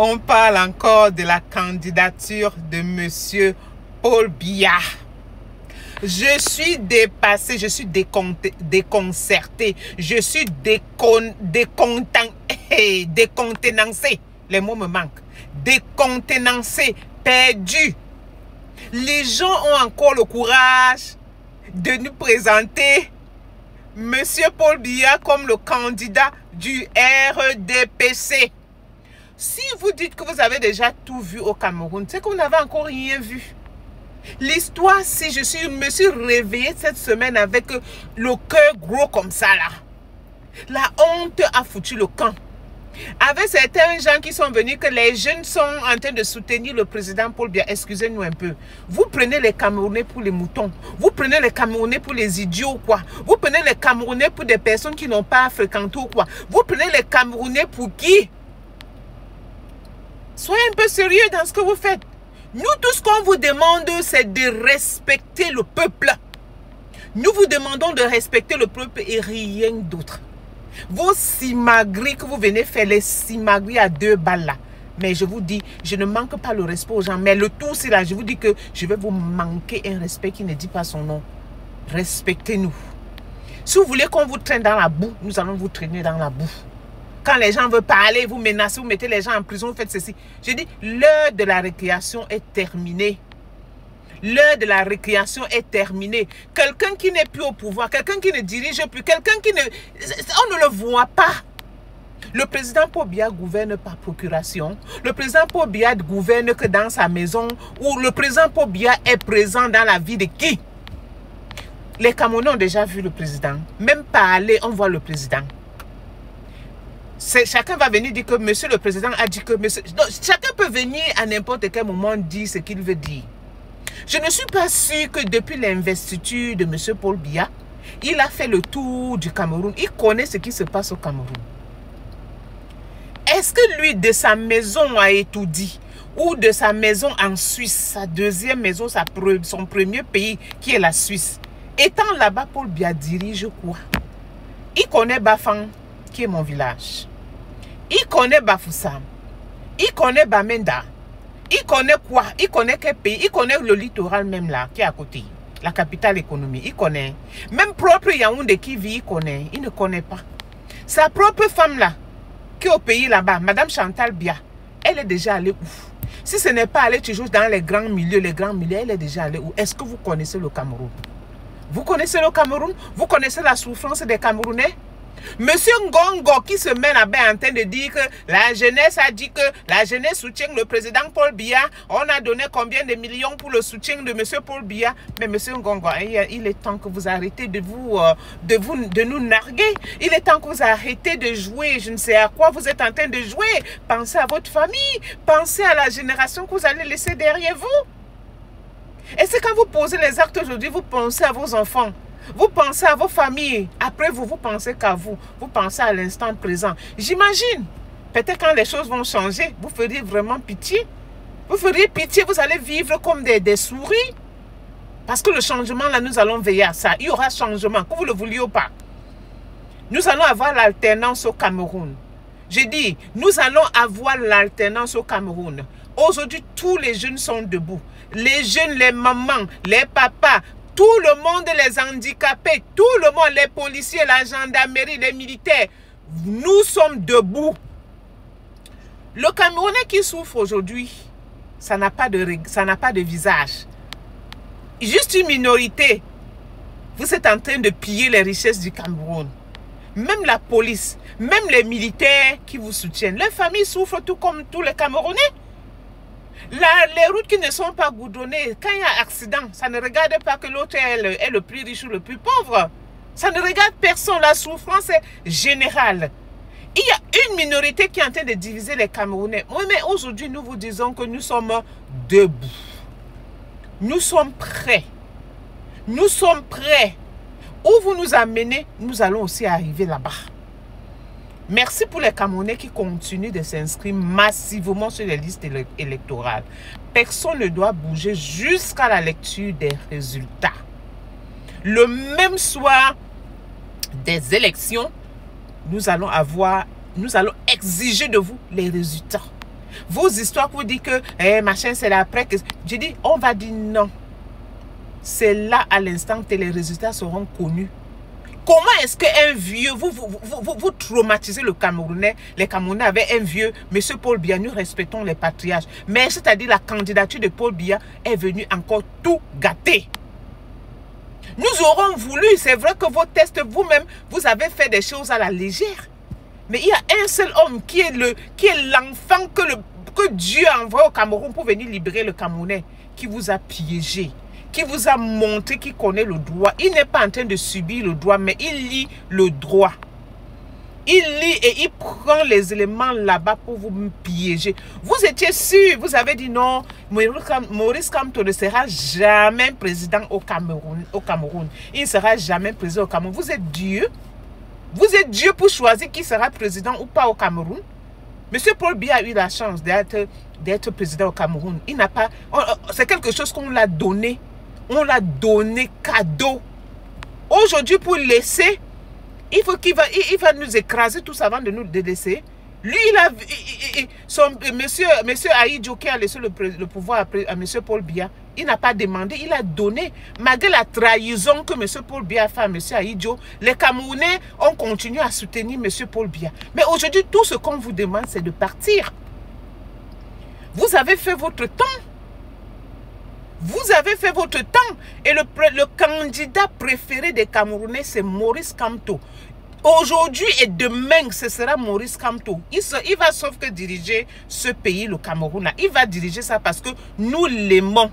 On parle encore de la candidature de Monsieur Paul Biya. Je suis dépassée, je suis déconcertée, je suis décontenancée. Les mots me manquent. Décontenancée, perdue. Les gens ont encore le courage de nous présenter Monsieur Paul Biya comme le candidat du RDPC. Si vous dites que vous avez déjà tout vu au Cameroun, c'est que vous n'avez encore rien vu. L'histoire, si je me suis réveillée cette semaine avec le cœur gros comme ça là. La honte a foutu le camp. Avec certains gens qui sont venus, que les jeunes sont en train de soutenir le président Paul Biya. Excusez-nous un peu. Vous prenez les Camerounais pour les moutons. Vous prenez les Camerounais pour les idiots quoi. Vous prenez les Camerounais pour des personnes qui n'ont pas fréquenté ou quoi. Vous prenez les Camerounais pour qui? Soyez un peu sérieux dans ce que vous faites. Nous, tout ce qu'on vous demande, c'est de respecter le peuple. Nous vous demandons de respecter le peuple et rien d'autre. Vos simagris que vous venez faire, les simagris à 2 balles là. Mais je vous dis, je ne manque pas le respect aux gens. Mais le tout, c'est là, je vous dis que je vais vous manquer un respect qui ne dit pas son nom. Respectez-nous. Si vous voulez qu'on vous traîne dans la boue, nous allons vous traîner dans la boue. Quand les gens veulent parler, vous menacez, vous mettez les gens en prison, vous faites ceci. Je dis, l'heure de la récréation est terminée. L'heure de la récréation est terminée. Quelqu'un qui n'est plus au pouvoir, quelqu'un qui ne dirige plus, quelqu'un qui ne... On ne le voit pas. Le président Paul Biya gouverne par procuration. Le président Paul Biya gouverne que dans sa maison. Ou le président Paul Biya est présent dans la vie de qui? Les Camerounais ont déjà vu le président. Même parler, on voit le président. Chacun va venir dire que monsieur le président a dit que monsieur... Donc, chacun peut venir à n'importe quel moment dire ce qu'il veut dire. Je ne suis pas sûr que depuis l'investiture de monsieur Paul Biya, il a fait le tour du Cameroun. Il connaît ce qui se passe au Cameroun. Est-ce que lui, de sa maison à Etoudi, ou de sa maison en Suisse, sa deuxième maison, son premier pays qui est la Suisse, étant là-bas, Paul Biya dirige quoi? Il connaît Bafang, qui est mon village. Il connaît Bafoussam. Il connaît Bamenda. Il connaît quoi? Il connaît quel pays? Il connaît le littoral même là, qui est à côté. La capitale économique, il connaît. Même propre Yaoundé qui vit, il connaît. Il ne connaît pas. Sa propre femme là, qui est au pays là-bas, Madame Chantal Biya, elle est déjà allée où? Si ce n'est pas aller toujours dans les grands milieux, elle est déjà allée où? Est-ce que vous connaissez le Cameroun? Vous connaissez le Cameroun? Vous connaissez la souffrance des Camerounais? Monsieur Ngongo qui se met là-bas en train de dire que la jeunesse a dit que la jeunesse soutient le président Paul Biya. On a donné combien de millions pour le soutien de monsieur Paul Biya. Mais monsieur Ngongo, il est temps que vous arrêtez de nous narguer. Il est temps que vous arrêtez de jouer. Je ne sais à quoi vous êtes en train de jouer. Pensez à votre famille. Pensez à la génération que vous allez laisser derrière vous. Et c'est quand vous posez les actes aujourd'hui, vous pensez à vos enfants. Vous pensez à vos familles. Après vous, vous pensez qu'à vous. Vous pensez à l'instant présent. J'imagine. Peut-être quand les choses vont changer, vous feriez vraiment pitié. Vous feriez pitié, vous allez vivre comme des souris. Parce que le changement, là, nous allons veiller à ça. Il y aura changement, que vous le vouliez ou pas. Nous allons avoir l'alternance au Cameroun. J'ai dit, nous allons avoir l'alternance au Cameroun. Aujourd'hui, tous les jeunes sont debout. Les jeunes, les mamans, les papas, tout le monde, les handicapés, tout le monde, les policiers, la gendarmerie, les militaires, nous sommes debout. Le Camerounais qui souffre aujourd'hui, ça n'a pas de visage. Juste une minorité. Vous êtes en train de piller les richesses du Cameroun. Même la police, même les militaires qui vous soutiennent. Les familles souffrent tout comme tous les Camerounais. Les routes qui ne sont pas goudronnées, quand il y a accident, ça ne regarde pas que l'autre est le plus riche ou le plus pauvre. Ça ne regarde personne. La souffrance est générale. Il y a une minorité qui est en train de diviser les Camerounais. Oui, mais aujourd'hui, nous vous disons que nous sommes debout. Nous sommes prêts. Nous sommes prêts. Où vous nous amenez, nous allons aussi arriver là-bas. Merci pour les Camerounais qui continuent de s'inscrire massivement sur les listes électorales. Personne ne doit bouger jusqu'à la lecture des résultats. Le même soir des élections, nous allons exiger de vous les résultats. Vos histoires vous dites que machin c'est l'après. Je dis, on va dire non. C'est là à l'instant que les résultats seront connus. Comment est-ce qu'un vieux, vous traumatisez le Camerounais, les Camerounais avaient un vieux, M. Paul Biya, nous respectons les patriarches. Mais c'est-à-dire la candidature de Paul Biya est venue encore tout gâter. Nous aurons voulu, c'est vrai que vos tests, vous-même, vous avez fait des choses à la légère. Mais il y a un seul homme qui est l'enfant que Dieu a envoyé au Cameroun pour venir libérer le Camerounais, qui vous a piégé, qui vous a montré qu'il connaît le droit. Il n'est pas en train de subir le droit, mais il lit le droit. Il lit et il prend les éléments là-bas pour vous piéger. Vous étiez sûr, vous avez dit non, Maurice Kamto ne sera jamais président au Cameroun. Il ne sera jamais président au Cameroun. Vous êtes Dieu. Vous êtes Dieu pour choisir qui sera président ou pas au Cameroun. Monsieur Paul Biya a eu la chance d'être président au Cameroun. Il n'a pas... C'est quelque chose qu'on l'a donné. On l'a donné cadeau. Aujourd'hui, pour laisser, il faut qu'il va nous écraser tous avant de nous laisser. Lui, monsieur Ahidjo qui a laissé le pouvoir à monsieur Paul Biya, il n'a pas demandé, il a donné. Malgré la trahison que monsieur Paul Biya a fait à monsieur Ahidjo, les Camerounais ont continué à soutenir monsieur Paul Biya. Mais aujourd'hui, tout ce qu'on vous demande, c'est de partir. Vous avez fait votre temps. Vous avez fait votre temps. Et le candidat préféré des Camerounais, c'est Maurice Kamto. Aujourd'hui et demain, ce sera Maurice Kamto. Il va sauf que diriger ce pays, le Cameroun. Là. Il va diriger ça parce que nous l'aimons.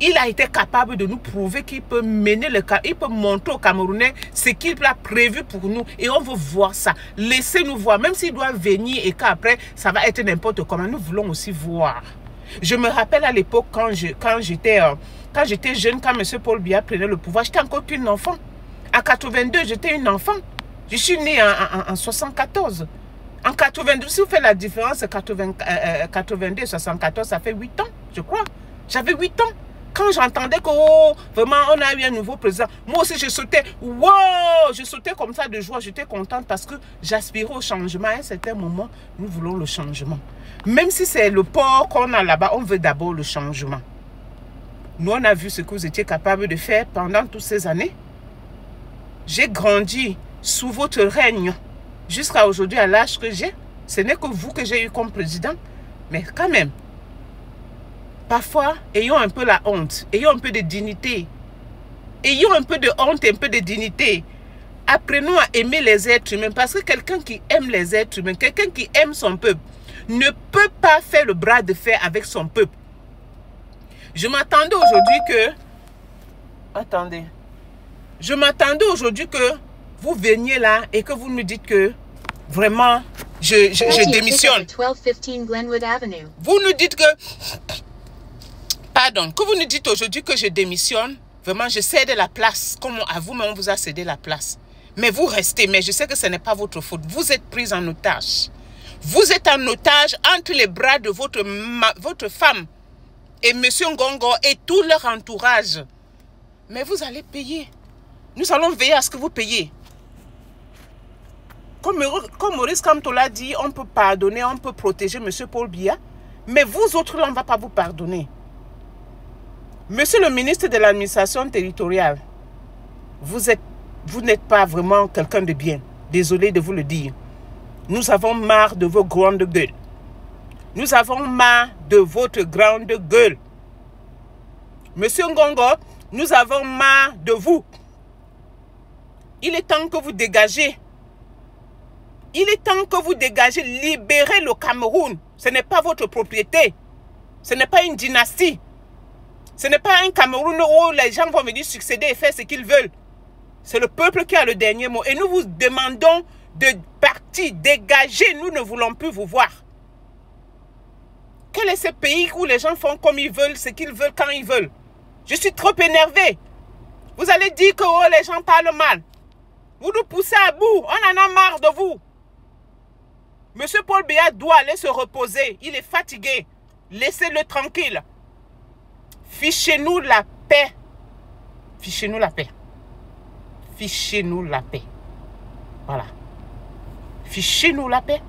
Il a été capable de nous prouver qu'il peut mener il peut montrer aux Camerounais ce qu'il a prévu pour nous. Et on veut voir ça. Laissez-nous voir. Même s'il doit venir et qu'après, ça va être n'importe comment. Nous voulons aussi voir. Je me rappelle à l'époque quand j'étais jeune, quand M. Paul Biya prenait le pouvoir, j'étais encore qu'une enfant. En 82, j'étais une enfant. Je suis née en 74. En 82, si vous faites la différence, 82 et 74, ça fait 8 ans, je crois. J'avais 8 ans. Quand j'entendais que, oh, vraiment, on a eu un nouveau président, moi aussi, je sautais. Wow! Je sautais comme ça de joie. J'étais contente parce que j'aspirais au changement. À un certain moment, nous voulons le changement. Même si c'est le port qu'on a là-bas, on veut d'abord le changement. Nous, on a vu ce que vous étiez capable de faire pendant toutes ces années. J'ai grandi sous votre règne jusqu'à aujourd'hui, à l'âge que j'ai. Ce n'est que vous que j'ai eu comme président. Mais quand même, parfois, ayons un peu la honte. Ayons un peu de dignité. Ayons un peu de honte et un peu de dignité. Apprenons à aimer les êtres humains. Parce que quelqu'un qui aime les êtres humains, quelqu'un qui aime son peuple, ne peut pas faire le bras de fer avec son peuple. Je m'attendais aujourd'hui que... Attendez. Je m'attendais aujourd'hui que vous veniez là et que vous me dites que vraiment, je démissionne. Vous nous dites que... Pardon, que vous nous dites aujourd'hui que je démissionne. Vraiment, je cède la place. Comme à vous-même, on vous a cédé la place. Mais vous restez. Mais je sais que ce n'est pas votre faute. Vous êtes pris en otage. Vous êtes en otage entre les bras de votre femme et M. Ngongo et tout leur entourage. Mais vous allez payer. Nous allons veiller à ce que vous payez. Comme Maurice Kamto l'a dit, on peut pardonner, on peut protéger M. Paul Biya. Mais vous autres, là, on ne va pas vous pardonner. Monsieur le ministre de l'administration territoriale, vous n'êtes pas vraiment quelqu'un de bien. Désolé de vous le dire. Nous avons marre de vos grandes gueules. Nous avons marre de votre grande gueule. Monsieur Ngongo, nous avons marre de vous. Il est temps que vous dégagez. Il est temps que vous dégagez. Libérez le Cameroun. Ce n'est pas votre propriété. Ce n'est pas une dynastie. Ce n'est pas un Cameroun où les gens vont venir succéder et faire ce qu'ils veulent. C'est le peuple qui a le dernier mot. Et nous vous demandons de partir, dégager. Nous ne voulons plus vous voir. Quel est ce pays où les gens font comme ils veulent, ce qu'ils veulent, quand ils veulent? Je suis trop énervé. Vous allez dire que oh, les gens parlent mal. Vous nous poussez à bout. On en a marre de vous. Monsieur Paul Biya doit aller se reposer. Il est fatigué. Laissez-le tranquille. Fichez-nous la paix. Fichez-nous la paix. Fichez-nous la paix. Voilà. Fichez-nous la paix.